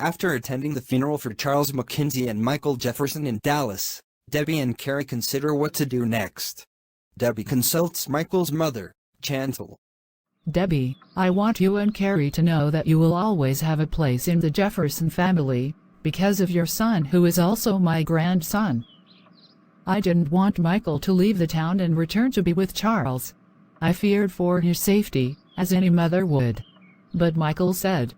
After attending the funeral for Charles McKenzie and Michael Jefferson in Dallas, Debbie and Carrie consider what to do next. Debbie consults Michael's mother, Chantal. Debbie, I want you and Carrie to know that you will always have a place in the Jefferson family, because of your son who is also my grandson. I didn't want Michael to leave the town and return to be with Charles. I feared for his safety, as any mother would. But Michael said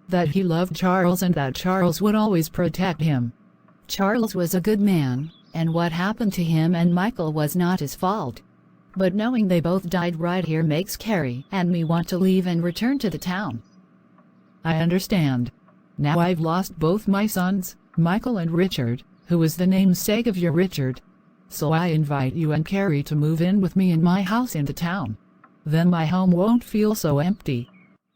that he loved Charles and that Charles would always protect him. Charles was a good man, and what happened to him and Michael was not his fault. But knowing they both died right here makes Carrie and me want to leave and return to the town. I understand. Now I've lost both my sons, Michael and Richard, who is the namesake of your Richard. So I invite you and Carrie to move in with me in my house in the town. Then my home won't feel so empty.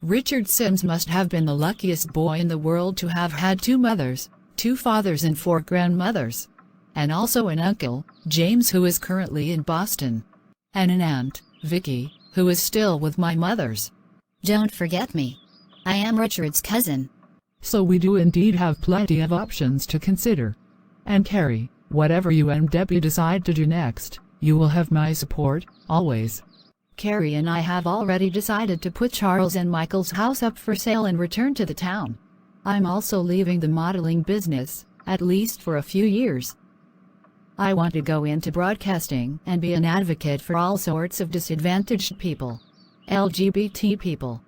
Richard Sims must have been the luckiest boy in the world to have had 2 mothers, 2 fathers and 4 grandmothers. And also an uncle, James, who is currently in Boston. And an aunt, Vicky, who is still with my mothers. Don't forget me. I am Richard's cousin. So we do indeed have plenty of options to consider. And Carrie, whatever you and Debbie decide to do next, you will have my support, always. Carrie and I have already decided to put Charles and Michael's house up for sale and return to the town. I'm also leaving the modeling business, at least for a few years. I want to go into broadcasting and be an advocate for all sorts of disadvantaged people. LGBT people,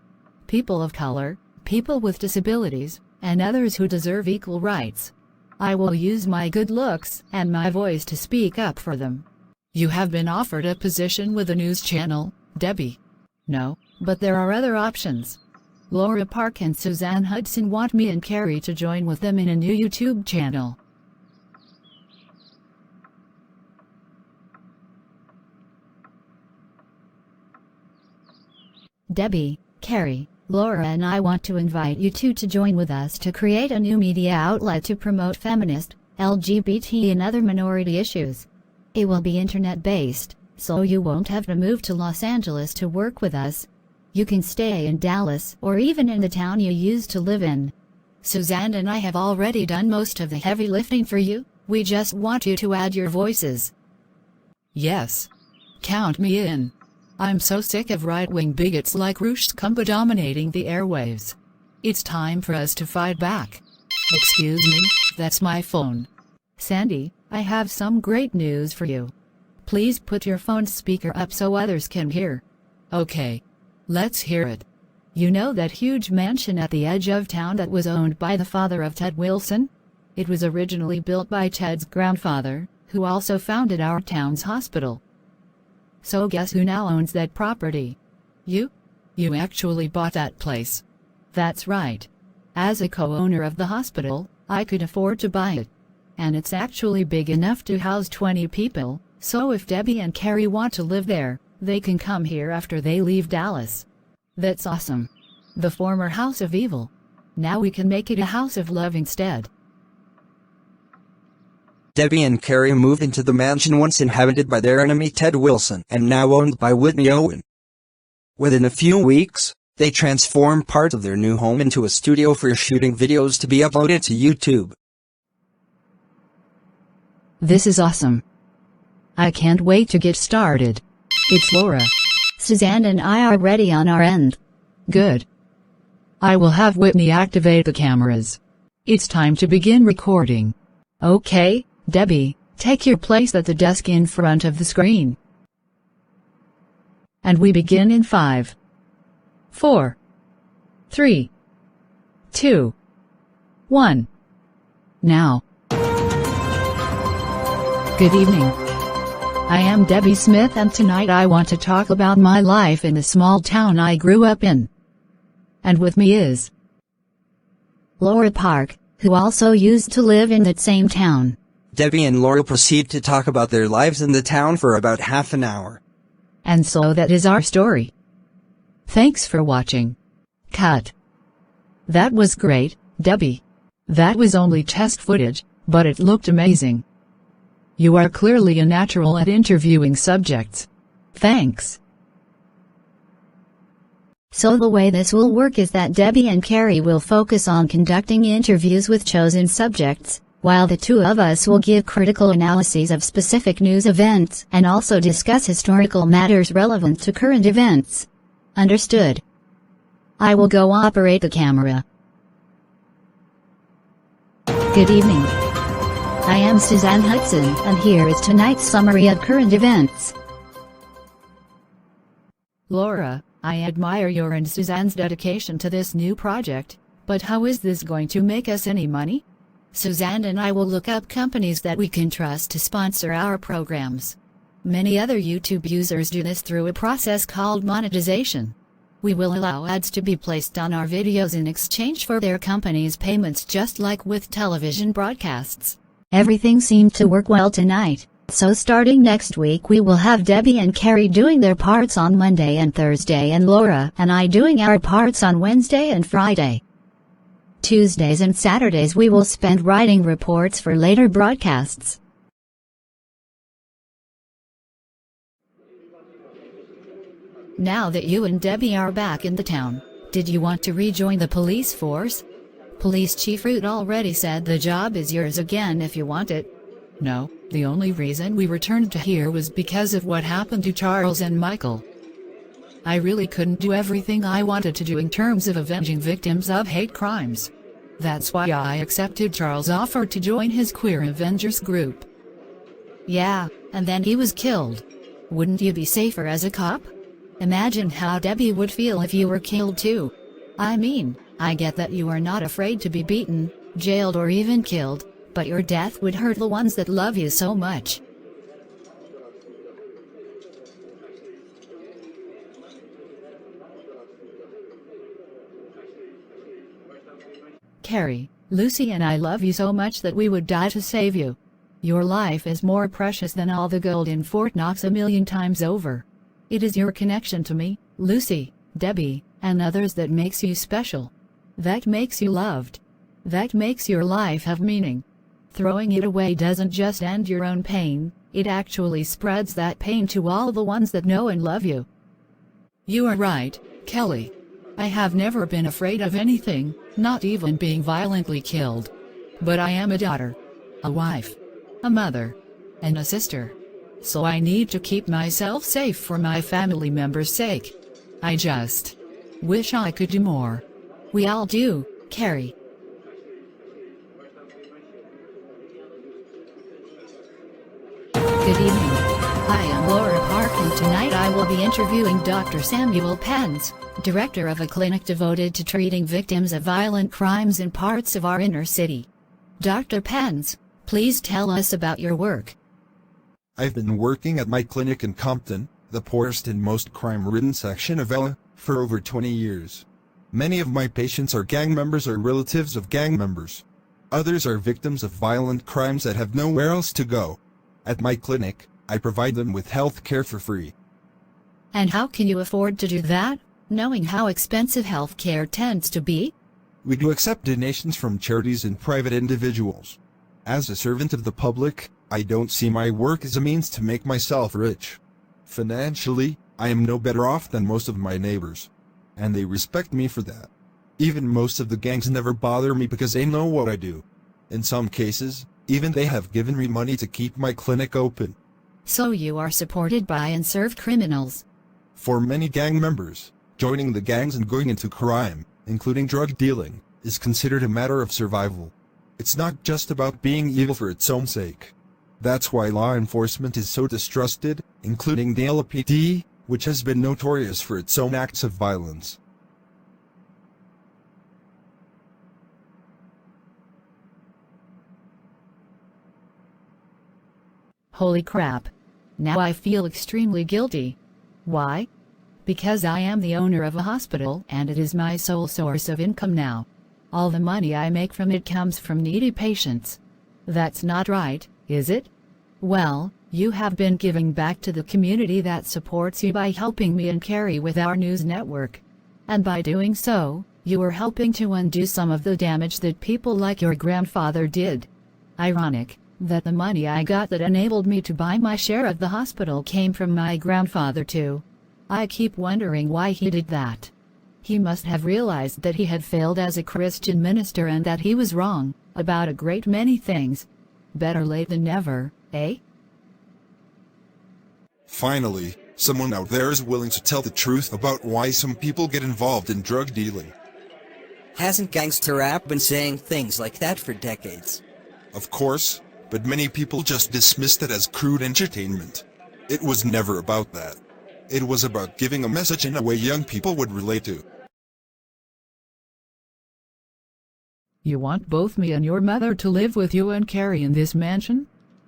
people of color, people with disabilities, and others who deserve equal rights. I will use my good looks and my voice to speak up for them. You have been offered a position with a news channel, Debbie. No, but there are other options. Laura Park and Suzanne Hudson want me and Carrie to join with them in a new YouTube channel. Debbie, Carrie, Laura and I want to invite you two to join with us to create a new media outlet to promote feminist, LGBT and other minority issues. It will be internet-based, so you won't have to move to Los Angeles to work with us. You can stay in Dallas or even in the town you used to live in. Suzanne and I have already done most of the heavy lifting for you. We just want you to add your voices. Yes. Count me in. I'm so sick of right-wing bigots like Rush Kumba dominating the airwaves. It's time for us to fight back. Excuse me, that's my phone. Sandy, I have some great news for you. Please put your phone's speaker up so others can hear. Okay. Let's hear it. You know that huge mansion at the edge of town that was owned by the father of Ted Wilson? It was originally built by Ted's grandfather, who also founded our town's hospital. So guess who now owns that property? You? You actually bought that place. That's right. As a co-owner of the hospital, I could afford to buy it. And it's actually big enough to house 20 people, so if Debbie and Carrie want to live there, they can come here after they leave Dallas. That's awesome. The former house of evil. Now we can make it a house of love instead. Debbie and Carrie moved into the mansion once inhabited by their enemy Ted Wilson and now owned by Whitney Owen. Within a few weeks, they transformed part of their new home into a studio for shooting videos to be uploaded to YouTube. This is awesome. I can't wait to get started. It's Laura. Suzanne and I are ready on our end. Good. I will have Whitney activate the cameras. It's time to begin recording. Okay, Debbie, take your place at the desk in front of the screen. And we begin in 5, 4, 3, 2, 1. Now. Good evening. I am Debbie Smith and tonight I want to talk about my life in the small town I grew up in. And with me is Laura Park, who also used to live in that same town. Debbie and Laura proceed to talk about their lives in the town for about half an hour. And so that is our story. Thanks for watching. Cut. That was great, Debbie. That was only test footage, but it looked amazing. You are clearly a natural at interviewing subjects. Thanks. So the way this will work is that Debbie and Carrie will focus on conducting interviews with chosen subjects, while the two of us will give critical analyses of specific news events and also discuss historical matters relevant to current events. Understood? I will go operate the camera. Good evening. I am Suzanne Hudson, and here is tonight's summary of current events. Laura, I admire your and Suzanne's dedication to this new project, but how is this going to make us any money? Suzanne and I will look up companies that we can trust to sponsor our programs. Many other YouTube users do this through a process called monetization. We will allow ads to be placed on our videos in exchange for their company's payments, just like with television broadcasts. Everything seemed to work well tonight. So starting next week we will have Debbie and Carrie doing their parts on Monday and Thursday, and Laura and I doing our parts on Wednesday and Friday. Tuesdays and Saturdays we will spend writing reports for later broadcasts. Now that you and Debbie are back in the town, did you want to rejoin the police force? Police Chief Root already said the job is yours again if you want it. No, the only reason we returned to here was because of what happened to Charles and Michael. I really couldn't do everything I wanted to do in terms of avenging victims of hate crimes. That's why I accepted Charles' offer to join his Queer Avengers group. Yeah, and then he was killed. Wouldn't you be safer as a cop? Imagine how Debbie would feel if you were killed too. I mean, I get that you are not afraid to be beaten, jailed or even killed, but your death would hurt the ones that love you so much. Carrie, Lucy and I love you so much that we would die to save you. Your life is more precious than all the gold in Fort Knox 1,000,000 times over. It is your connection to me, Lucy, Debbie, and others that makes you special. That makes you loved. That makes your life have meaning. Throwing it away doesn't just end your own pain, it actually spreads that pain to all the ones that know and love you. You are right, Kelly. I have never been afraid of anything, not even being violently killed. But I am a daughter, a wife, a mother, and a sister. So I need to keep myself safe for my family members' sake. I just wish I could do more. We all do, Carrie. Good evening. I am Laura Park, and tonight I will be interviewing Dr. Samuel Pence, director of a clinic devoted to treating victims of violent crimes in parts of our inner city. Dr. Pence, please tell us about your work. I've been working at my clinic in Compton, the poorest and most crime-ridden section of LA, for over 20 years. Many of my patients are gang members or relatives of gang members. Others are victims of violent crimes that have nowhere else to go. At my clinic, I provide them with health care for free. And how can you afford to do that, knowing how expensive health care tends to be? We do accept donations from charities and private individuals. As a servant of the public, I don't see my work as a means to make myself rich. Financially, I am no better off than most of my neighbors. And they respect me for that. Even most of the gangs never bother me because they know what I do. In some cases, even they have given me money to keep my clinic open. So you are supported by and serve criminals. For many gang members, joining the gangs and going into crime, including drug dealing, is considered a matter of survival. It's not just about being evil for its own sake. That's why law enforcement is so distrusted, including the LAPD, which has been notorious for its own acts of violence. Holy crap. Now I feel extremely guilty. Why? Because I am the owner of a hospital and it is my sole source of income now. All the money I make from it comes from needy patients. That's not right, is it? Well, you have been giving back to the community that supports you by helping me and Carrie with our news network. And by doing so, you are helping to undo some of the damage that people like your grandfather did. Ironic that the money I got that enabled me to buy my share of the hospital came from my grandfather too. I keep wondering why he did that. He must have realized that he had failed as a Christian minister and that he was wrong about a great many things. Better late than never, eh? Finally, someone out there is willing to tell the truth about why some people get involved in drug dealing. Hasn't gangster rap been saying things like that for decades? Of course, but many people just dismissed it as crude entertainment. It was never about that. It was about giving a message in a way young people would relate to. You want both me and your mother to live with you and Carrie in this mansion?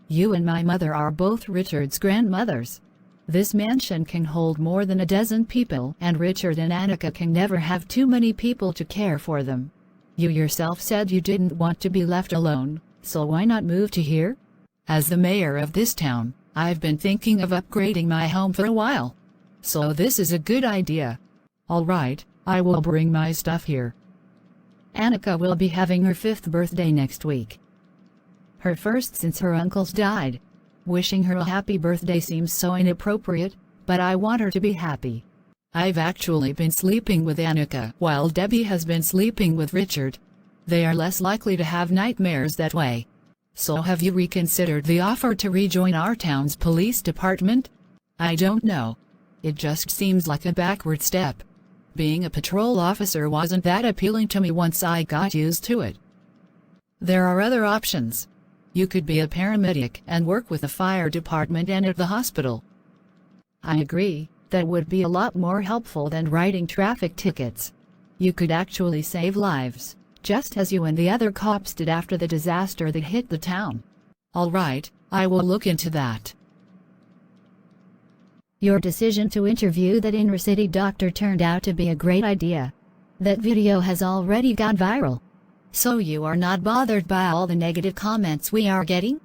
You and my mother are both Richard's grandmothers. This mansion can hold more than a dozen people, and Richard and Annika can never have too many people to care for them. You yourself said you didn't want to be left alone, so why not move to here? As the mayor of this town, I've been thinking of upgrading my home for a while. So this is a good idea. All right, I will bring my stuff here. Annika will be having her 5th birthday next week. Her first since her uncles died. Wishing her a happy birthday seems so inappropriate, but I want her to be happy. I've actually been sleeping with Annika while Debbie has been sleeping with Richard. They are less likely to have nightmares that way. So have you reconsidered the offer to rejoin our town's police department? I don't know. It just seems like a backward step. Being a patrol officer wasn't that appealing to me once I got used to it. There are other options. You could be a paramedic and work with the fire department and at the hospital. I agree, that would be a lot more helpful than writing traffic tickets. You could actually save lives, just as you and the other cops did after the disaster that hit the town. All right, I will look into that. Your decision to interview that inner-city doctor turned out to be a great idea. That video has already gone viral. So you are not bothered by all the negative comments we are getting?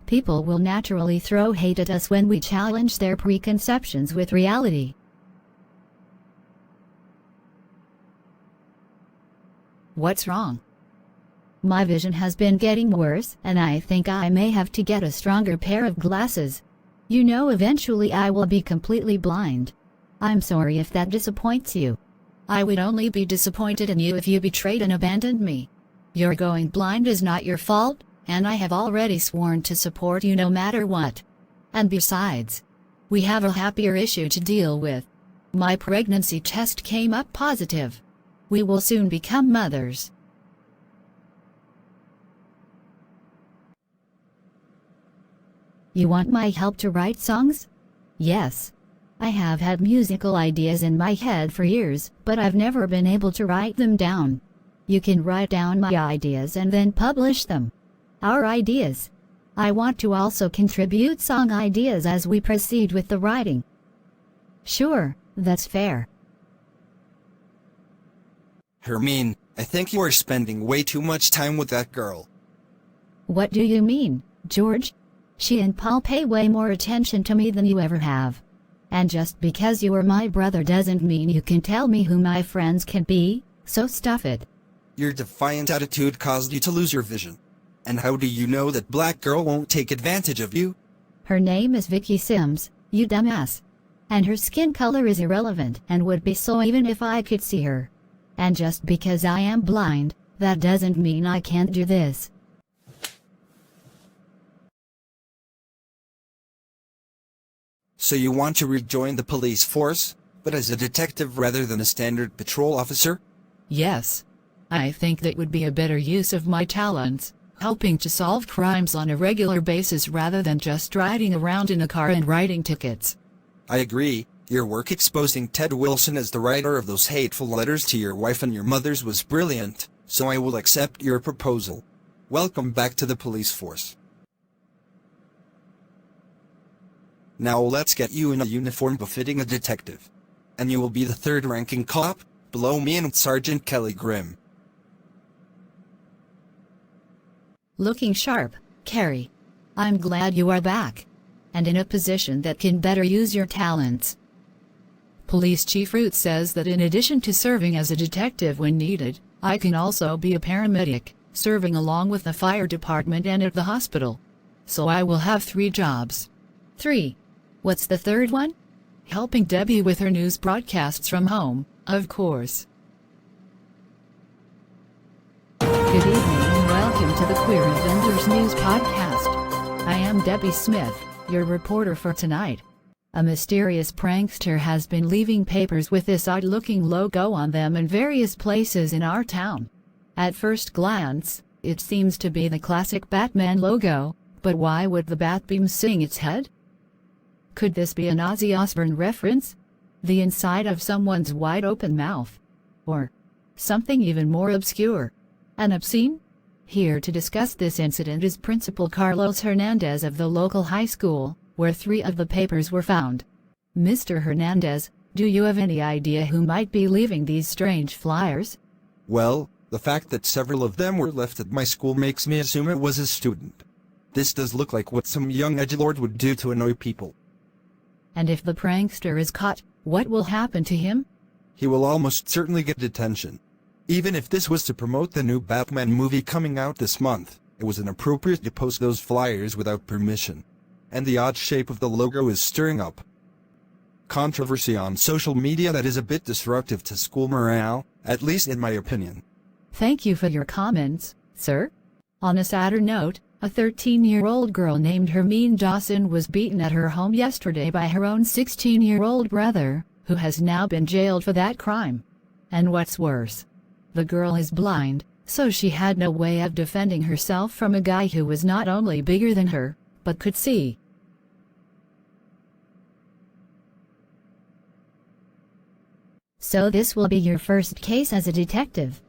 People will naturally throw hate at us when we challenge their preconceptions with reality. What's wrong? My vision has been getting worse, and I think I may have to get a stronger pair of glasses. You know, eventually I will be completely blind. I'm sorry if that disappoints you. I would only be disappointed in you if you betrayed and abandoned me. Your going blind is not your fault, and I have already sworn to support you no matter what. And besides, we have a happier issue to deal with. My pregnancy test came up positive. We will soon become mothers. You want my help to write songs? Yes. I have had musical ideas in my head for years, but I've never been able to write them down. You can write down my ideas and then publish them. Our ideas. I want to also contribute song ideas as we proceed with the writing. Sure, that's fair. Hermine, I think you are spending way too much time with that girl. What do you mean, George? She and Paul pay way more attention to me than you ever have. And just because you are my brother doesn't mean you can tell me who my friends can be, so stuff it. Your defiant attitude caused you to lose your vision. And how do you know that black girl won't take advantage of you? Her name is Vicky Sims, you dumbass. And her skin color is irrelevant and would be so even if I could see her. And just because I am blind, that doesn't mean I can't do this. So you want to rejoin the police force, but as a detective rather than a standard patrol officer? Yes. I think that would be a better use of my talents, helping to solve crimes on a regular basis rather than just riding around in a car and writing tickets. I agree. Your work exposing Ted Wilson as the writer of those hateful letters to your wife and your mother's was brilliant, so I will accept your proposal. Welcome back to the police force. Now let's get you in a uniform befitting a detective. And you will be the third-ranking cop, below me and Sergeant Kelly Grimm. Looking sharp, Carrie. I'm glad you are back. And in a position that can better use your talents. Police Chief Root says that in addition to serving as a detective when needed, I can also be a paramedic, serving along with the fire department and at the hospital. So I will have 3 jobs. 3. What's the third one? Helping Debbie with her news broadcasts from home, of course. welcome to the Queer Avengers News Podcast. I am Debbie Smith, your reporter for tonight. A mysterious prankster has been leaving papers with this odd-looking logo on them in various places in our town. At first glance, it seems to be the classic Batman logo, but why would the bat be missing its head? Could this be an Ozzy Osbourne reference? The inside of someone's wide-open mouth? Or something even more obscure and obscene? Here to discuss this incident is Principal Carlos Hernandez of the local high school, where 3 of the papers were found. Mr. Hernandez, do you have any idea who might be leaving these strange flyers? Well, the fact that several of them were left at my school makes me assume it was a student. This does look like what some young edgelord would do to annoy people. And if the prankster is caught, what will happen to him? He will almost certainly get detention. Even if this was to promote the new Batman movie coming out this month, it was inappropriate to post those flyers without permission. And the odd shape of the logo is stirring up controversy on social media that is a bit disruptive to school morale, at least in my opinion. Thank you for your comments, sir. On a sadder note, a 13-year-old girl named Hermine Dawson was beaten at her home yesterday by her own 16-year-old brother, who has now been jailed for that crime. And what's worse, the girl is blind, so she had no way of defending herself from a guy who was not only bigger than her, but could see. So this will be your first case as a detective?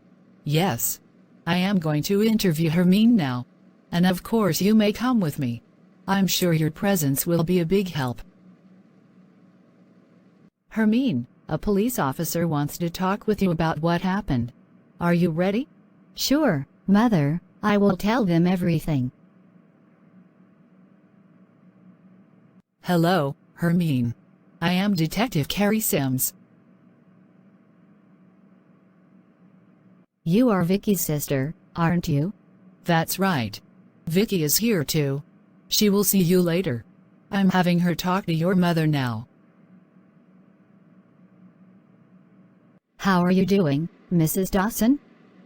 Yes. I am going to interview Hermine now. And of course you may come with me. I'm sure your presence will be a big help. Hermine, a police officer wants to talk with you about what happened. Are you ready? Sure, Mother, I will tell them everything. Hello, Hermine. I am Detective Carrie Sims. You are Vicky's sister, aren't you? That's right. Vicky is here too. She will see you later. I'm having her talk to your mother now. How are you doing, Mrs. Dawson?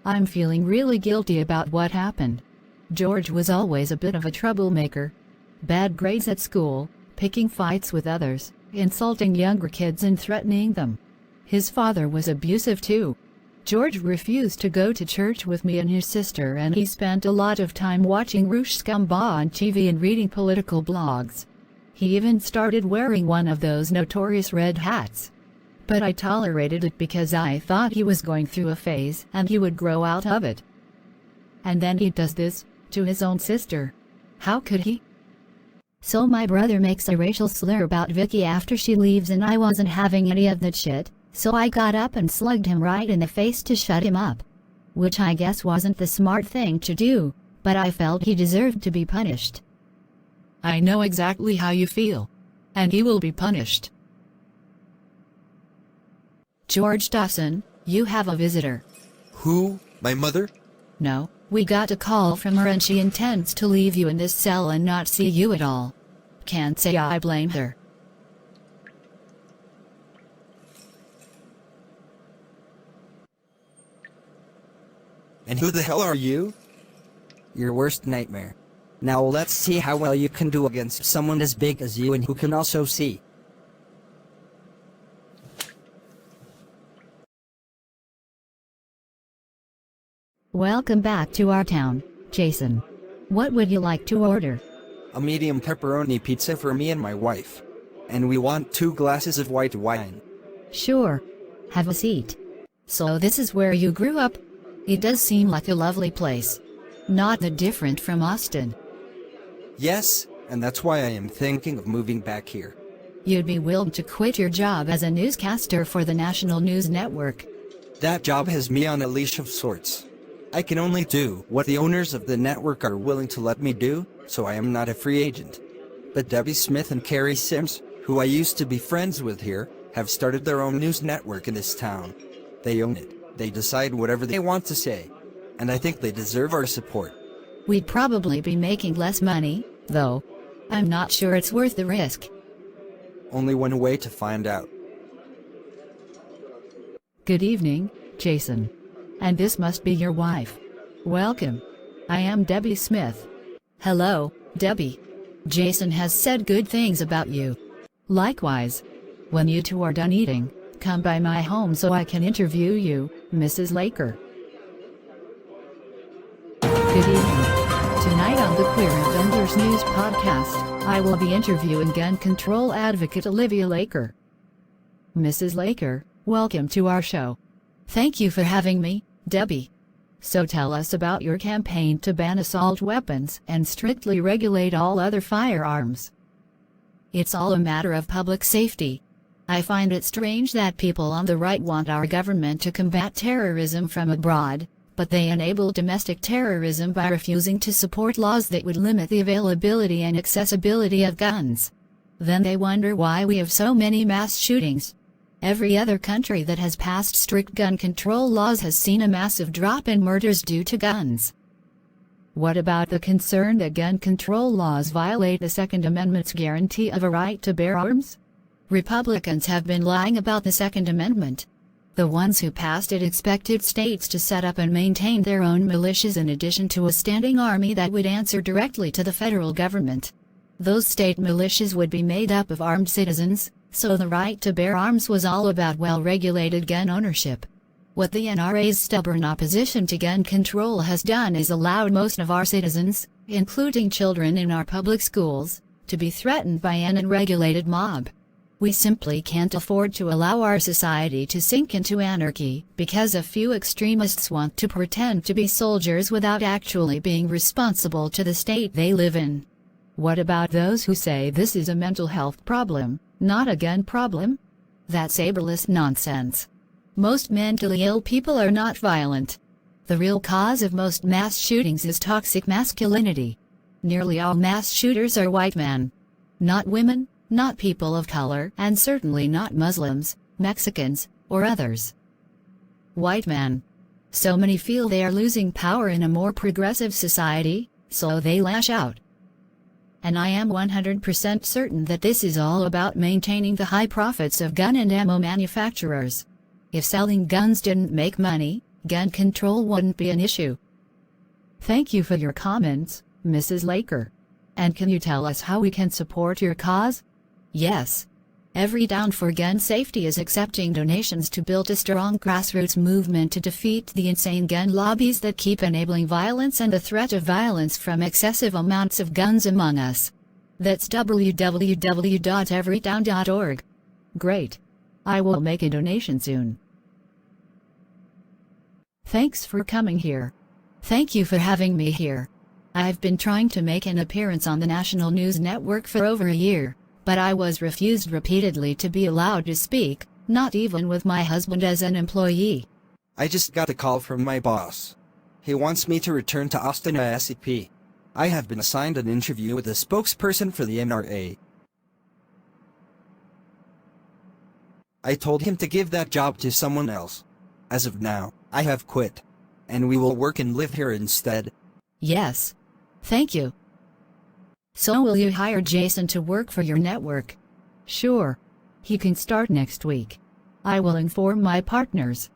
I'm feeling really guilty about what happened. George was always a bit of a troublemaker. Bad grades at school, picking fights with others, insulting younger kids and threatening them. His father was abusive too. George refused to go to church with me and his sister, and he spent a lot of time watching Rouge Scamba on TV and reading political blogs. He even started wearing one of those notorious red hats. But I tolerated it because I thought he was going through a phase and he would grow out of it. And then he does this to his own sister. How could he? So my brother makes a racial slur about Vicky after she leaves, and I wasn't having any of that shit. So I got up and slugged him right in the face to shut him up. Which I guess wasn't the smart thing to do, but I felt he deserved to be punished. I know exactly how you feel. And he will be punished. George Dawson, you have a visitor. Who? My mother? No, we got a call from her and she intends to leave you in this cell and not see you at all. Can't say I blame her. And who the hell are you? Your worst nightmare. Now let's see how well you can do against someone as big as you and who can also see. Welcome back to our town, Jason. What would you like to order? A medium pepperoni pizza for me and my wife. And we want 2 glasses of white wine. Sure. Have a seat. So this is where you grew up? It does seem like a lovely place. Not that different from Austin. Yes, and that's why I am thinking of moving back here. You'd be willing to quit your job as a newscaster for the national news network. That job has me on a leash of sorts. I can only do what the owners of the network are willing to let me do, so I am not a free agent. But Debbie Smith and Carrie Sims, who I used to be friends with here, have started their own news network in this town. They own it. They decide whatever they want to say. And I think they deserve our support. We'd probably be making less money, though. I'm not sure it's worth the risk. Only one way to find out. Good evening, Jason. And this must be your wife. Welcome. I am Debbie Smith. Hello, Debbie. Jason has said good things about you. Likewise. When you two are done eating, come by my home so I can interview you, Mrs. Laker. Good evening. Tonight on the Queer Vendors News Podcast, I will be interviewing gun control advocate Olivia Laker. Mrs. Laker, welcome to our show. Thank you for having me, Debbie. So tell us about your campaign to ban assault weapons and strictly regulate all other firearms. It's all a matter of public safety. I find it strange that people on the right want our government to combat terrorism from abroad, but they enable domestic terrorism by refusing to support laws that would limit the availability and accessibility of guns. Then they wonder why we have so many mass shootings. Every other country that has passed strict gun control laws has seen a massive drop in murders due to guns. What about the concern that gun control laws violate the Second Amendment's guarantee of a right to bear arms? Republicans have been lying about the Second Amendment. The ones who passed it expected states to set up and maintain their own militias in addition to a standing army that would answer directly to the federal government. Those state militias would be made up of armed citizens, so the right to bear arms was all about well-regulated gun ownership. What the NRA's stubborn opposition to gun control has done is allowed most of our citizens, including children in our public schools, to be threatened by an unregulated mob. We simply can't afford to allow our society to sink into anarchy because a few extremists want to pretend to be soldiers without actually being responsible to the state they live in. What about those who say this is a mental health problem, not a gun problem? That's ableist nonsense. Most mentally ill people are not violent. The real cause of most mass shootings is toxic masculinity. Nearly all mass shooters are white men. Not women, not people of color, and certainly not Muslims, Mexicans, or others. White men. So many feel they are losing power in a more progressive society, so they lash out. And I am 100% certain that this is all about maintaining the high profits of gun and ammo manufacturers. If selling guns didn't make money, gun control wouldn't be an issue. Thank you for your comments, Mrs. Laker. And can you tell us how we can support your cause? Yes. Every Down for Gun Safety is accepting donations to build a strong grassroots movement to defeat the insane gun lobbies that keep enabling violence and the threat of violence from excessive amounts of guns among us. That's www.everydown.org. Great. I will make a donation soon. Thanks for coming here. Thank you for having me here. I've been trying to make an appearance on the National News Network for over a year, but I was refused repeatedly to be allowed to speak, not even with my husband as an employee. I just got a call from my boss. He wants me to return to Austin ASAP. I have been assigned an interview with a spokesperson for the NRA. I told him to give that job to someone else. As of now, I have quit. And we will work and live here instead. Yes. Thank you. So will you hire Jason to work for your network? Sure. He can start next week. I will inform my partners.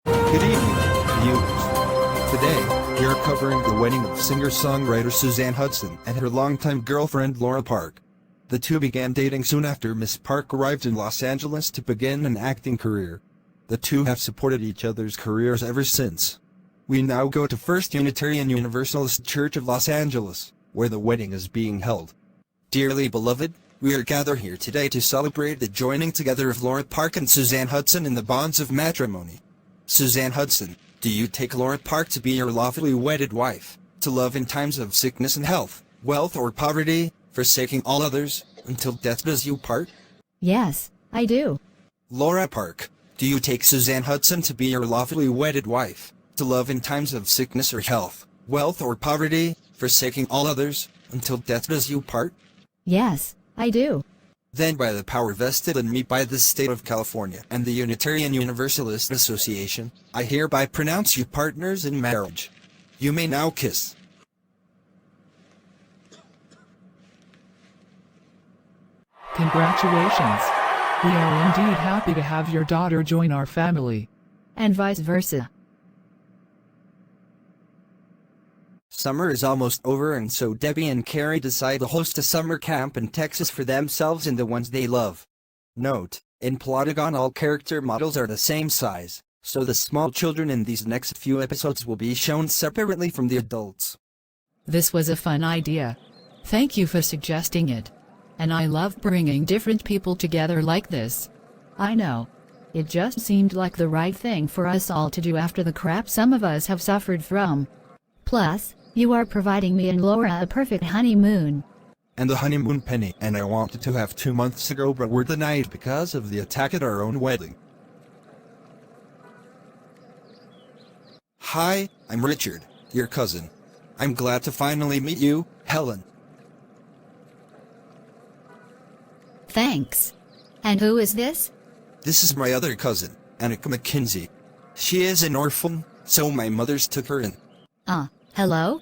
Good evening, viewers. Today, we are covering the wedding of singer-songwriter Suzanne Hudson and her longtime girlfriend Laura Park. The two began dating soon after Miss Park arrived in Los Angeles to begin an acting career. The two have supported each other's careers ever since. We now go to First Unitarian Universalist Church of Los Angeles, where the wedding is being held. Dearly beloved, we are gathered here today to celebrate the joining together of Laura Park and Suzanne Hudson in the bonds of matrimony. Suzanne Hudson, do you take Laura Park to be your lawfully wedded wife, to love in times of sickness and health, wealth or poverty, forsaking all others, until death does you part? Yes, I do. Laura Park, do you take Suzanne Hudson to be your lawfully wedded wife, to love in times of sickness or health, wealth or poverty, forsaking all others, until death does you part? Yes, I do. Then by the power vested in me by the state of California and the Unitarian Universalist Association, I hereby pronounce you partners in marriage. You may now kiss. Congratulations. We are indeed happy to have your daughter join our family. And vice versa. Summer is almost over, and so Debbie and Carrie decide to host a summer camp in Texas for themselves and the ones they love. Note: in Plotagon all character models are the same size, so the small children in these next few episodes will be shown separately from the adults. This was a fun idea. Thank you for suggesting it. And I love bringing different people together like this. I know. It just seemed like the right thing for us all to do after the crap some of us have suffered from. Plus, you are providing me and Laura a perfect honeymoon. And the honeymoon penny, and I wanted to have 2 months ago but were denied because of the attack at our own wedding. Hi, I'm Richard, your cousin. I'm glad to finally meet you, Helen. Thanks. And who is this? This is my other cousin, Annika McKinsey. She is an orphan, so my mother's took her in. Hello?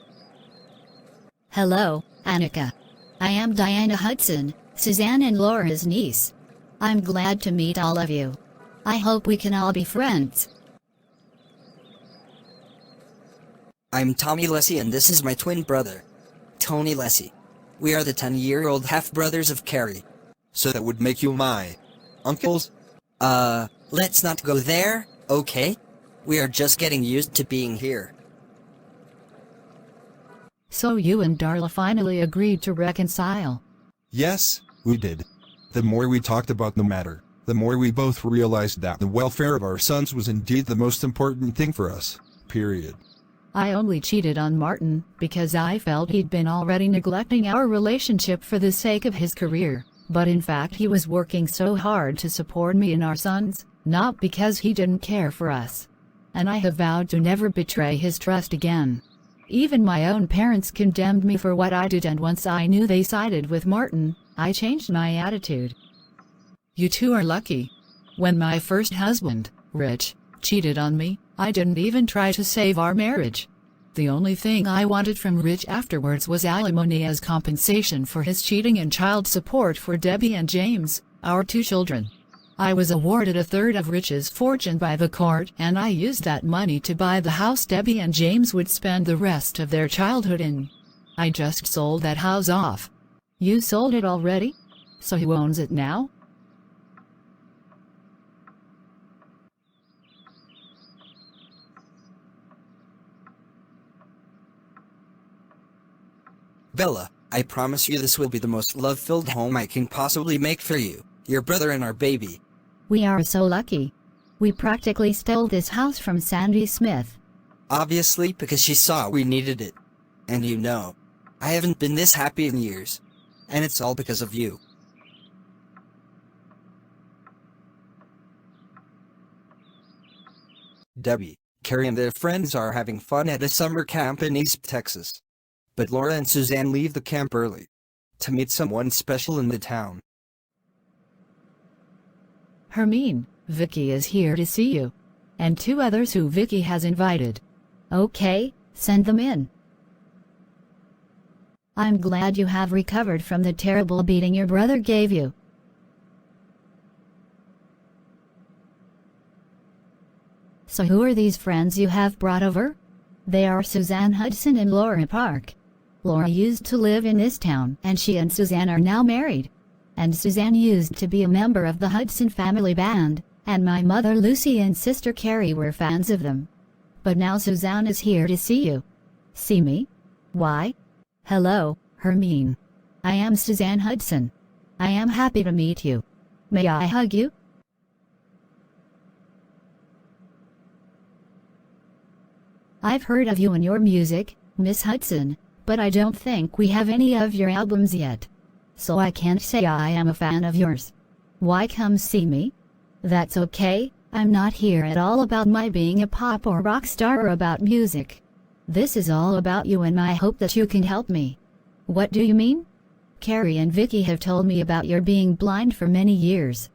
Hello, Annika. I am Diana Hudson, Suzanne and Laura's niece. I'm glad to meet all of you. I hope we can all be friends. I'm Tommy Lessie, and this is my twin brother, Tony Lessie. We are the 10-year-old half-brothers of Carrie. So that would make you my uncles? Let's not go there, okay? We are just getting used to being here. So you and Darla finally agreed to reconcile. Yes, we did. The more we talked about the matter, the more we both realized that the welfare of our sons was indeed the most important thing for us, period. I only cheated on Martin because I felt he'd been already neglecting our relationship for the sake of his career, but in fact he was working so hard to support me and our sons, not because he didn't care for us. And I have vowed to never betray his trust again. Even my own parents condemned me for what I did, and once I knew they sided with Martin, I changed my attitude. You two are lucky. When my first husband, Rich, cheated on me, I didn't even try to save our marriage. The only thing I wanted from Rich afterwards was alimony as compensation for his cheating and child support for Debbie and James, our 2 children. I was awarded a third of Rich's fortune by the court, and I used that money to buy the house Debbie and James would spend the rest of their childhood in. I just sold that house off. You sold it already? So who owns it now? Bella, I promise you this will be the most love-filled home I can possibly make for you, your brother and our baby. We are so lucky. We practically stole this house from Sandy Smith. Obviously, because she saw we needed it. And you know, I haven't been this happy in years. And it's all because of you. Debbie, Carrie and their friends are having fun at a summer camp in East Texas. But Laura and Suzanne leave the camp early to meet someone special in the town. Hermine, Vicky is here to see you. And 2 others who Vicky has invited. Okay, send them in. I'm glad you have recovered from the terrible beating your brother gave you. So who are these friends you have brought over? They are Suzanne Hudson and Laura Park. Laura used to live in this town, and she and Suzanne are now married. And Suzanne used to be a member of the Hudson family band, and my mother Lucy and sister Carrie were fans of them. But now Suzanne is here to see you. See me? Why? Hello, Hermine. I am Suzanne Hudson. I am happy to meet you. May I hug you? I've heard of you and your music, Miss Hudson, but I don't think we have any of your albums yet. So I can't say I am a fan of yours. Why come see me? That's okay, I'm not here at all about my being a pop or rock star or about music. This is all about you, and I hope that you can help me. What do you mean? Carrie and Vicky have told me about your being blind for many years.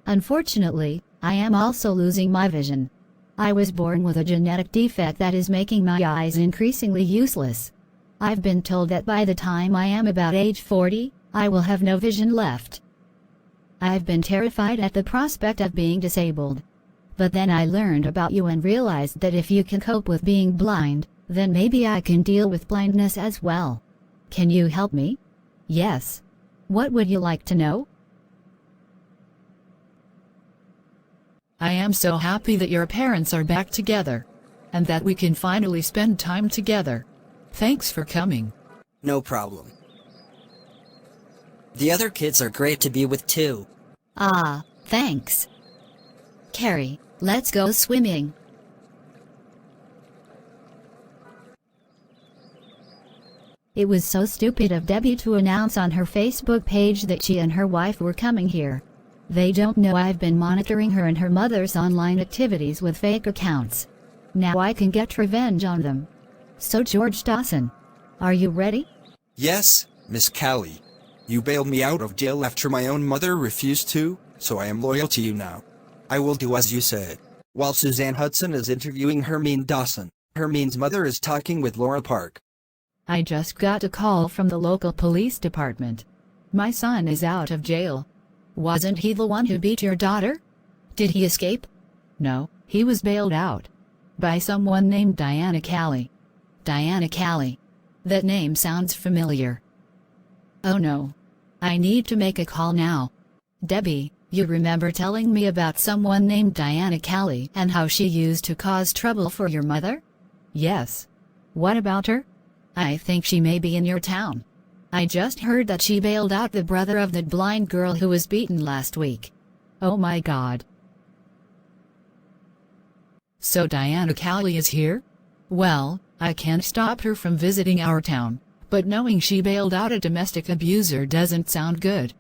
Unfortunately, I am also losing my vision. I was born with a genetic defect that is making my eyes increasingly useless. I've been told that by the time I am about age 40, I will have no vision left. I've been terrified at the prospect of being disabled. But then I learned about you and realized that if you can cope with being blind, then maybe I can deal with blindness as well. Can you help me? Yes. What would you like to know? I am so happy that your parents are back together, and that we can finally spend time together. Thanks for coming. No problem. The other kids are great to be with too. Ah, thanks. Carrie, let's go swimming. It was so stupid of Debbie to announce on her Facebook page that she and her wife were coming here. They don't know I've been monitoring her and her mother's online activities with fake accounts. Now I can get revenge on them. So George Dawson, are you ready? Yes, Miss Callie. You bailed me out of jail after my own mother refused to, so I am loyal to you now. I will do as you said. While Suzanne Hudson is interviewing Hermine Dawson, Hermine's mother is talking with Laura Park. I just got a call from the local police department. My son is out of jail. Wasn't he the one who beat your daughter? Did he escape? No, he was bailed out. By someone named Diana Callie. Diana Callie. That name sounds familiar. Oh no. I need to make a call now. Debbie, you remember telling me about someone named Diana Callie and how she used to cause trouble for your mother? Yes. What about her? I think she may be in your town. I just heard that she bailed out the brother of the blind girl who was beaten last week. Oh my God. So Diana Callie is here? Well, I can't stop her from visiting our town, but knowing she bailed out a domestic abuser doesn't sound good.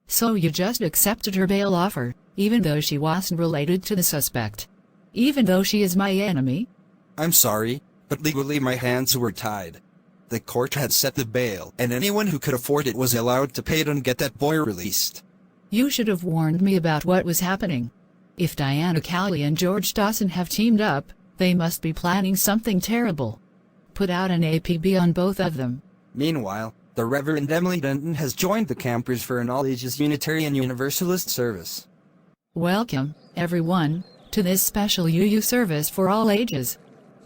So you just accepted her bail offer, even though she wasn't related to the suspect? Even though she is my enemy? I'm sorry, but legally my hands were tied. The court had set the bail, and anyone who could afford it was allowed to pay it and get that boy released. You should have warned me about what was happening. If Diana Callie and George Dawson have teamed up, they must be planning something terrible. Put out an APB on both of them. Meanwhile, the Reverend Emily Denton has joined the campers for an all-ages Unitarian Universalist service. Welcome, everyone, to this special UU service for all ages.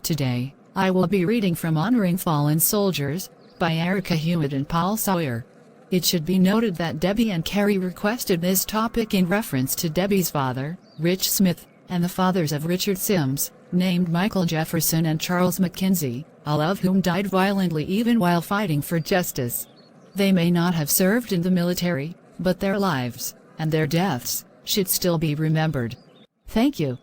Today, I will be reading from Honoring Fallen Soldiers, by Erica Hewitt and Paul Sawyer. It should be noted that Debbie and Carrie requested this topic in reference to Debbie's father, Rich Smith, and the fathers of Richard Sims, named Michael Jefferson and Charles McKenzie, all of whom died violently even while fighting for justice. They may not have served in the military, but their lives, and their deaths, should still be remembered. Thank you.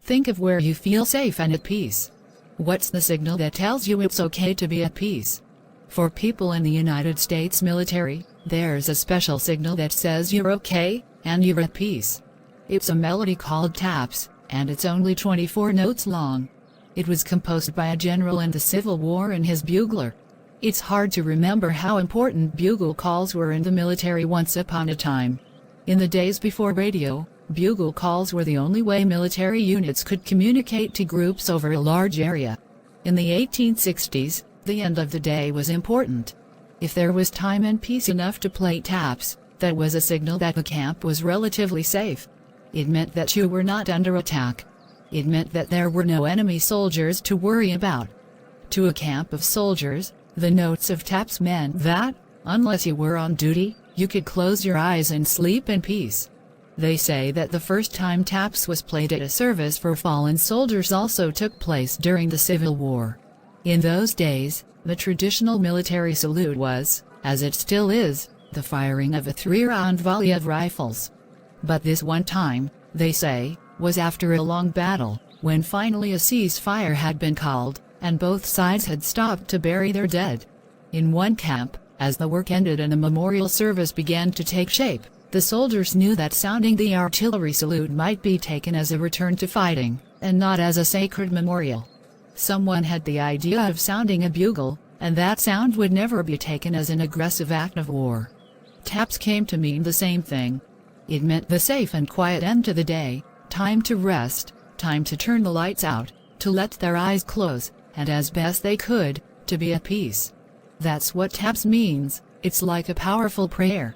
Think of where you feel safe and at peace. What's the signal that tells you it's okay to be at peace? For people in the United States military, there's a special signal that says you're okay, and you're at peace. It's a melody called taps, and it's only 24 notes long. It was composed by a general in the Civil War and his bugler. It's hard to remember how important bugle calls were in the military once upon a time. In the days before radio, bugle calls were the only way military units could communicate to groups over a large area. In the 1860s, the end of the day was important. If there was time and peace enough to play taps, that was a signal that the camp was relatively safe. It meant that you were not under attack. It meant that there were no enemy soldiers to worry about. To a camp of soldiers, the notes of taps meant that, unless you were on duty, you could close your eyes and sleep in peace. They say that the first time taps was played at a service for fallen soldiers also took place during the Civil War. In those days, the traditional military salute was, as it still is, the firing of a 3-round volley of rifles. But this one time, they say, was after a long battle, when finally a ceasefire had been called, and both sides had stopped to bury their dead. In one camp, as the work ended and the memorial service began to take shape, the soldiers knew that sounding the artillery salute might be taken as a return to fighting, and not as a sacred memorial. Someone had the idea of sounding a bugle, and that sound would never be taken as an aggressive act of war. Taps came to mean the same thing. It meant the safe and quiet end to the day, time to rest, time to turn the lights out, to let their eyes close, and as best they could, to be at peace. That's what taps means. It's like a powerful prayer.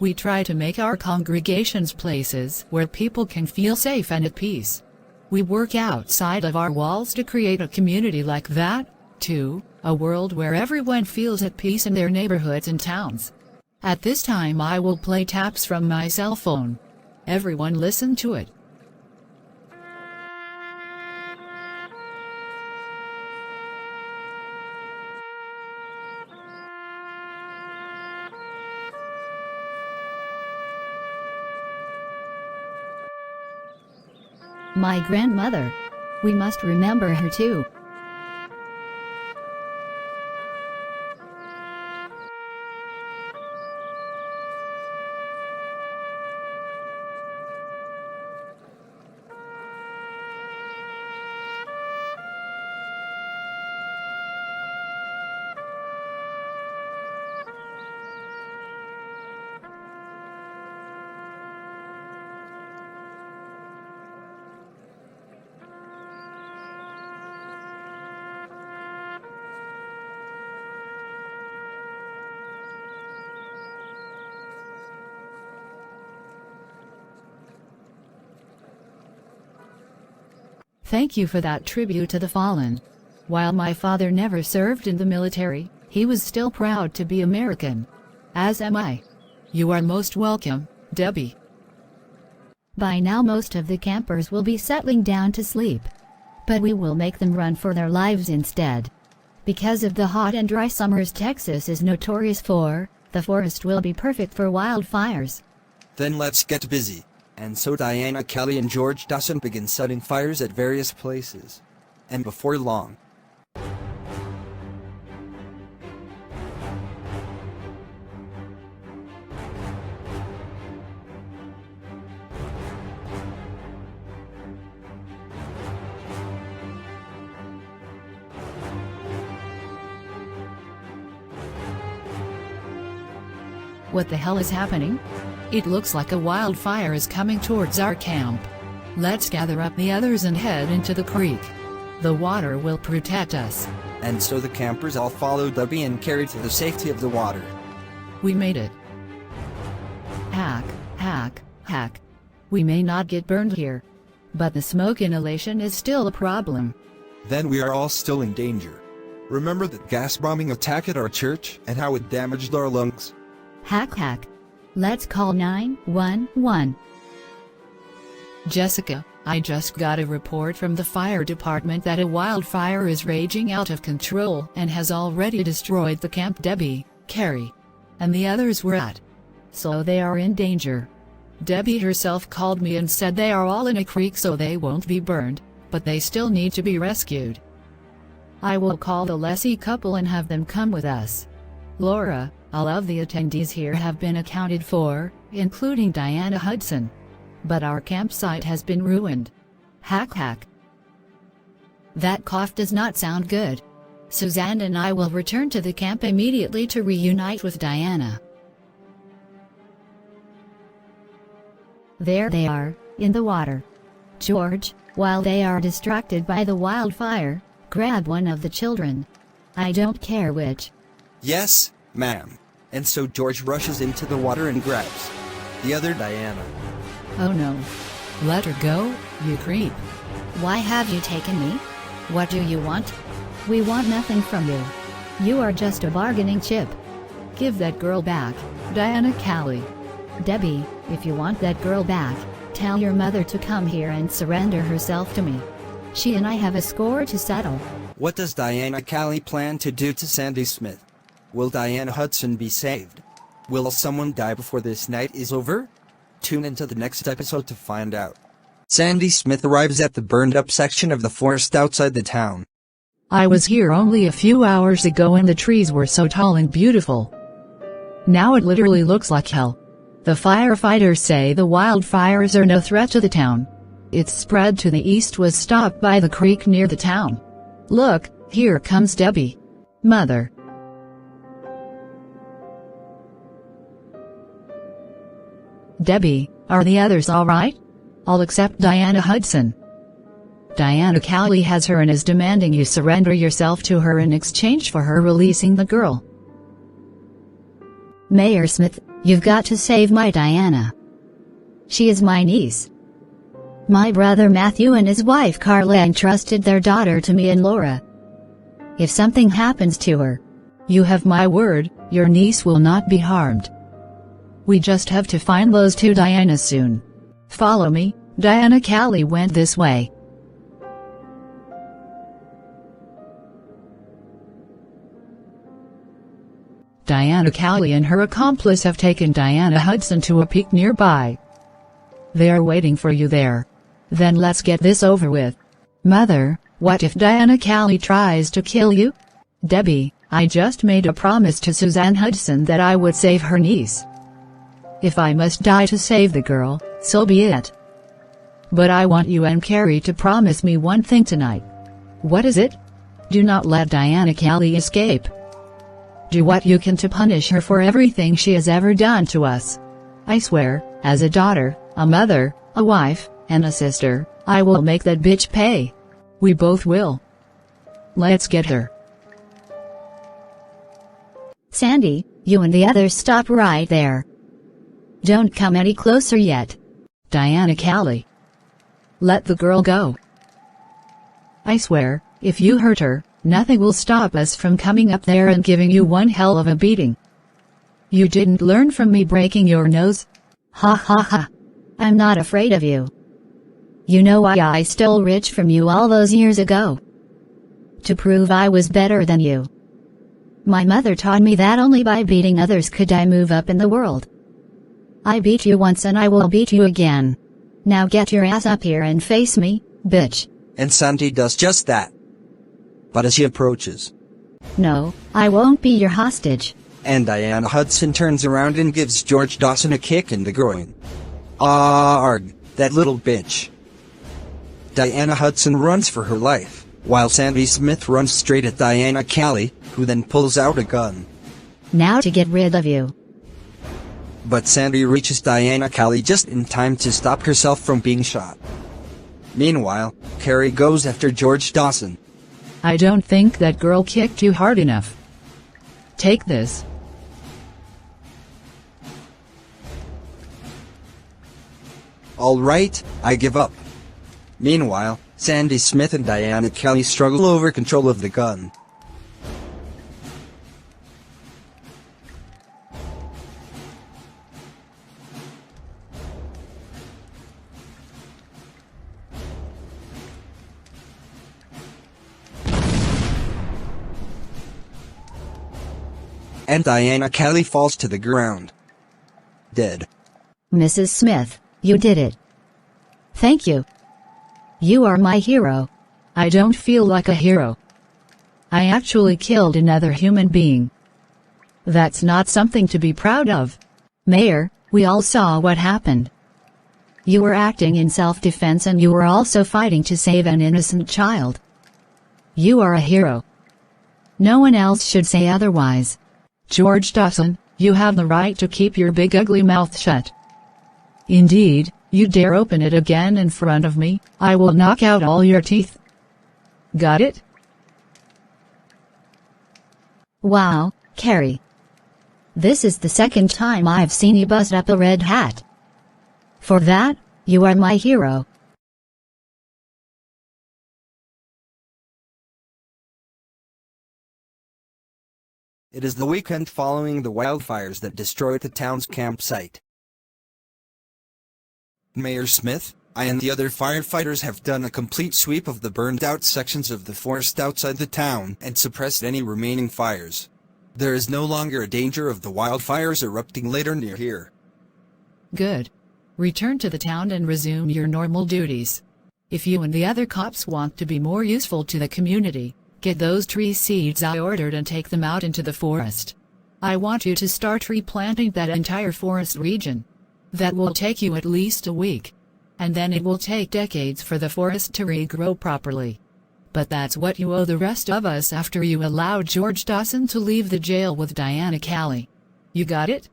We try to make our congregations places where people can feel safe and at peace. We work outside of our walls to create a community like that, too, a world where everyone feels at peace in their neighborhoods and towns. At this time I will play taps from my cell phone. Everyone listen to it. My grandmother. We must remember her too. Thank you for that tribute to the fallen. While my father never served in the military, he was still proud to be American. As am I. You are most welcome, Debbie. By now most of the campers will be settling down to sleep. But we will make them run for their lives instead. Because of the hot and dry summers Texas is notorious for, the forest will be perfect for wildfires. Then let's get busy. And so Diana, Kelly, and George Dawson begin setting fires at various places. And before long, What the hell is happening? It looks like a wildfire is coming towards our camp. Let's gather up the others and head into the creek. The water will protect us. And so the campers all followed Debbie and Carrie to the safety of the water. We made it. Hack, hack, hack. We may not get burned here, but the smoke inhalation is still a problem. Then we are all still in danger. Remember that gas bombing attack at our church and how it damaged our lungs? Hack hack. Let's call 911. Jessica, I just got a report from the fire department that a wildfire is raging out of control and has already destroyed the camp Debbie, Carrie, and the others were at. So they are in danger. Debbie herself called me and said they are all in a creek so they won't be burned, but they still need to be rescued. I will call the Leslie couple and have them come with us. Laura, all of the attendees here have been accounted for, including Diana Hudson. But our campsite has been ruined. Hack hack. That cough does not sound good. Suzanne and I will return to the camp immediately to reunite with Diana. There they are, in the water. George, while they are distracted by the wildfire, grab one of the children. I don't care which. Yes, ma'am. And so George rushes into the water and grabs the other Diana. Oh no. Let her go, you creep. Why have you taken me? What do you want? We want nothing from you. You are just a bargaining chip. Give that girl back, Diana Callie. Debbie, if you want that girl back, tell your mother to come here and surrender herself to me. She and I have a score to settle. What does Diana Callie plan to do to Sandy Smith? Will Diana Hudson be saved? Will someone die before this night is over? Tune into the next episode to find out. Sandy Smith arrives at the burned-up section of the forest outside the town. I was here only a few hours ago and the trees were so tall and beautiful. Now it literally looks like hell. The firefighters say the wildfires are no threat to the town. Its spread to the east was stopped by the creek near the town. Look, here comes Debbie. Mother. Debbie, are the others all right? All except Diana Hudson. Diana Callie has her and is demanding you surrender yourself to her in exchange for her releasing the girl. Mayor Smith, you've got to save my Diana. She is my niece. My brother Matthew and his wife Carla entrusted their daughter to me and Laura. If something happens to her, You have my word, your niece will not be harmed. We just have to find those two Dianas soon. Follow me. Diana Callie went this way. Diana Callie and her accomplice have taken Diana Hudson to a peak nearby. They are waiting for you there. Then let's get this over with. Mother, what if Diana Callie tries to kill you? Debbie, I just made a promise to Suzanne Hudson that I would save her niece. If I must die to save the girl, so be it. But I want you and Carrie to promise me one thing tonight. What is it? Do not let Diana Callie escape. Do what you can to punish her for everything she has ever done to us. I swear, as a daughter, a mother, a wife, and a sister, I will make that bitch pay. We both will. Let's get her. Sandy, you and the others stop right there. Don't come any closer yet. Diana Callie. Let the girl go. I swear, if you hurt her, nothing will stop us from coming up there and giving you one hell of a beating. You didn't learn from me breaking your nose? Ha ha ha. I'm not afraid of you. You know why I stole Rich from you all those years ago? To prove I was better than you. My mother taught me that only by beating others could I move up in the world. I beat you once and I will beat you again. Now get your ass up here and face me, bitch. And Sandy does just that. But as she approaches, No, I won't be your hostage. and Diana Hudson turns around and gives George Dawson a kick in the groin. Arg, that little bitch. Diana Hudson runs for her life, while Sandy Smith runs straight at Diana Callie, who then pulls out a gun. Now to get rid of you. But Sandy reaches Diana Callie just in time to stop herself from being shot. Meanwhile, Carrie goes after George Dawson. I don't think that girl kicked you hard enough. Take this. Alright, I give up. Meanwhile, Sandy Smith and Diana Callie struggle over control of the gun. And Diana Callie falls to the ground. Dead. Mrs. Smith, you did it. Thank you. You are my hero. I don't feel like a hero. I actually killed another human being. That's not something to be proud of. Mayor, we all saw what happened. You were acting in self-defense and you were also fighting to save an innocent child. You are a hero. No one else should say otherwise. George Dawson, you have the right to keep your big ugly mouth shut. Indeed, you dare open it again in front of me, I will knock out all your teeth. Got it? Wow, Carrie. This is the second time I've seen you bust up a red hat. For that, you are my hero. It is the weekend following the wildfires that destroyed the town's campsite. Mayor Smith, I and the other firefighters have done a complete sweep of the burned-out sections of the forest outside the town and suppressed any remaining fires. There is no longer a danger of the wildfires erupting later near here. Good. Return to the town and resume your normal duties. If you and the other cops want to be more useful to the community, get those tree seeds I ordered and take them out into the forest. I want you to start replanting that entire forest region. That will take you at least a week. And then it will take decades for the forest to regrow properly. But that's what you owe the rest of us after you allowed George Dawson to leave the jail with Diana Callie. You got it?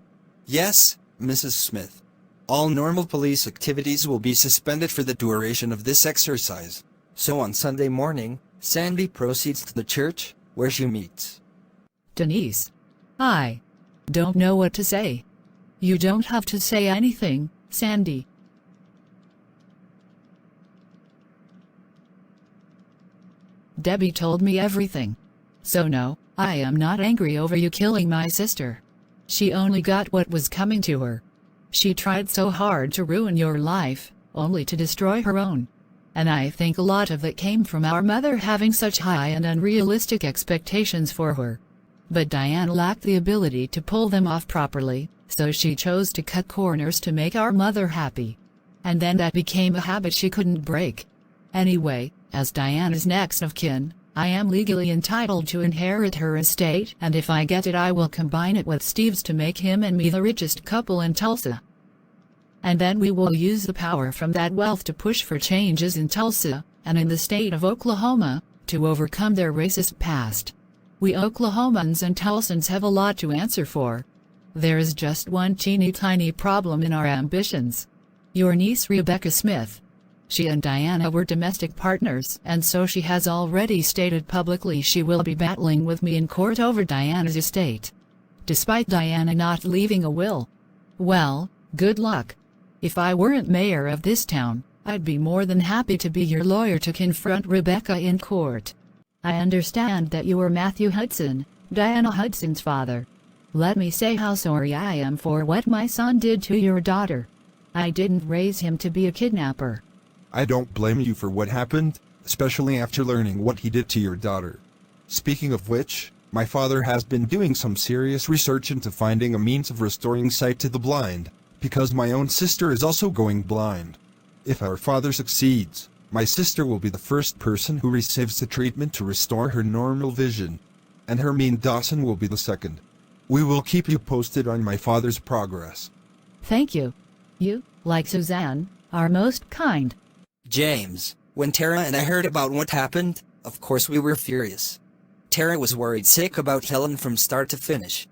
Yes, Mrs. Smith. All normal police activities will be suspended for the duration of this exercise. So on Sunday morning, Sandy proceeds to the church, where she meets Denise. Hi. Don't know what to say. You don't have to say anything, Sandy. Debbie told me everything. So no, I am not angry over you killing my sister. She only got what was coming to her. She tried so hard to ruin your life, only to destroy her own. And I think a lot of it came from our mother having such high and unrealistic expectations for her. But Diana lacked the ability to pull them off properly, so she chose to cut corners to make our mother happy. And then that became a habit she couldn't break. Anyway, as Diana's next of kin, I am legally entitled to inherit her estate, and if I get it I will combine it with Steve's to make him and me the richest couple in Tulsa. And then we will use the power from that wealth to push for changes in Tulsa, and in the state of Oklahoma, to overcome their racist past. We Oklahomans and Tulsans have a lot to answer for. There is just one teeny tiny problem in our ambitions. Your niece Rebecca Smith. She and Diana were domestic partners, and so she has already stated publicly she will be battling with me in court over Diana's estate. Despite Diana not leaving a will. Well, good luck. If I weren't mayor of this town, I'd be more than happy to be your lawyer to confront Rebecca in court. I understand that you were Matthew Hudson, Diana Hudson's father. Let me say how sorry I am for what my son did to your daughter. I didn't raise him to be a kidnapper. I don't blame you for what happened, especially after learning what he did to your daughter. Speaking of which, my father has been doing some serious research into finding a means of restoring sight to the blind, because my own sister is also going blind. If our father succeeds, my sister will be the first person who receives the treatment to restore her normal vision, and Hermine Dawson will be the second. We will keep you posted on my father's progress. Thank you. You, like Suzanne, are most kind. James, when Tara and I heard about what happened, of course we were furious. Tara was worried sick about Helen from start to finish.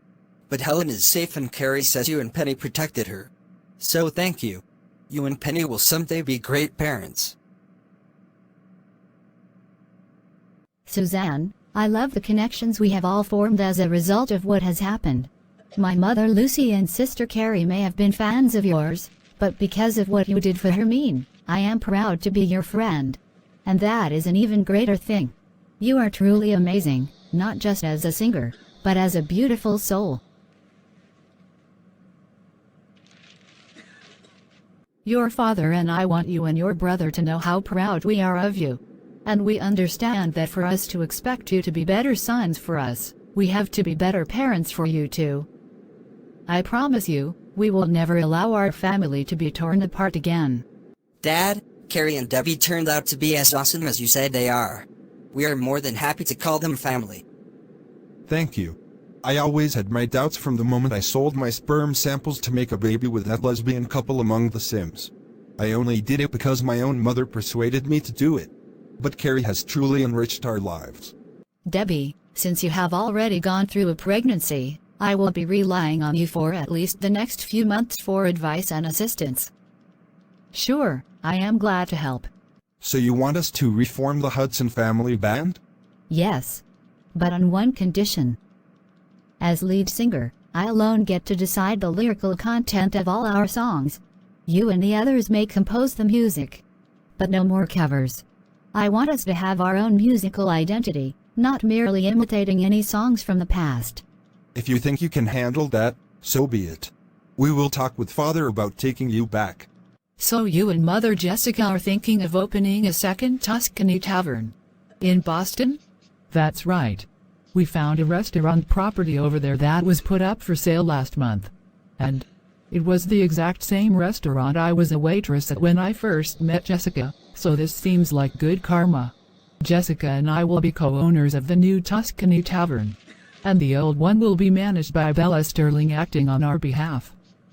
But Helen is safe and Carrie says you and Penny protected her. So thank you. You and Penny will someday be great parents. Suzanne, I love the connections we have all formed as a result of what has happened. My mother Lucy and sister Carrie may have been fans of yours, but because of what you did for Hermine, I am proud to be your friend. And that is an even greater thing. You are truly amazing, not just as a singer, but as a beautiful soul. Your father and I want you and your brother to know how proud we are of you. And we understand that for us to expect you to be better sons for us, we have to be better parents for you too. I promise you, we will never allow our family to be torn apart again. Dad, Carrie and Debbie turned out to be as awesome as you said they are. We are more than happy to call them family. Thank you. I always had my doubts from the moment I sold my sperm samples to make a baby with that lesbian couple among the Sims. I only did it because my own mother persuaded me to do it. But Carrie has truly enriched our lives. Debbie, since you have already gone through a pregnancy, I will be relying on you for at least the next few months for advice and assistance. Sure, I am glad to help. So you want us to reform the Hudson family band? Yes. But on one condition. As lead singer, I alone get to decide the lyrical content of all our songs. You and the others may compose the music. But no more covers. I want us to have our own musical identity, not merely imitating any songs from the past. If you think you can handle that, so be it. We will talk with Father about taking you back. So you and Mother Jessica are thinking of opening a second Tuscany tavern? In Boston? That's right. We found a restaurant property over there that was put up for sale last month. And it was the exact same restaurant I was a waitress at when I first met Jessica, so this seems like good karma. Jessica and I will be co-owners of the new Tuscany tavern. And the old one will be managed by Bella Sterling acting on our behalf.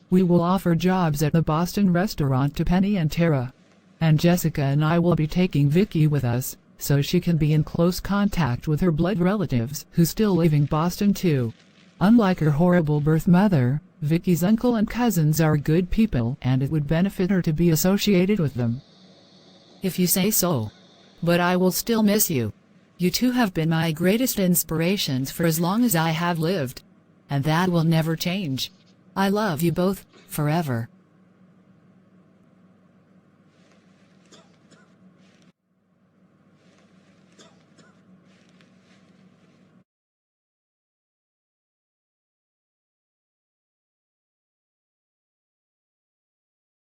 We will offer jobs at the Boston restaurant to Penny and Tara. And Jessica and I will be taking Vicky with us, so she can be in close contact with her blood relatives who still live in Boston too. Unlike her horrible birth mother, Vicky's uncle and cousins are good people and it would benefit her to be associated with them. If you say so. But I will still miss you. You two have been my greatest inspirations for as long as I have lived. and that will never change. I love you both, forever.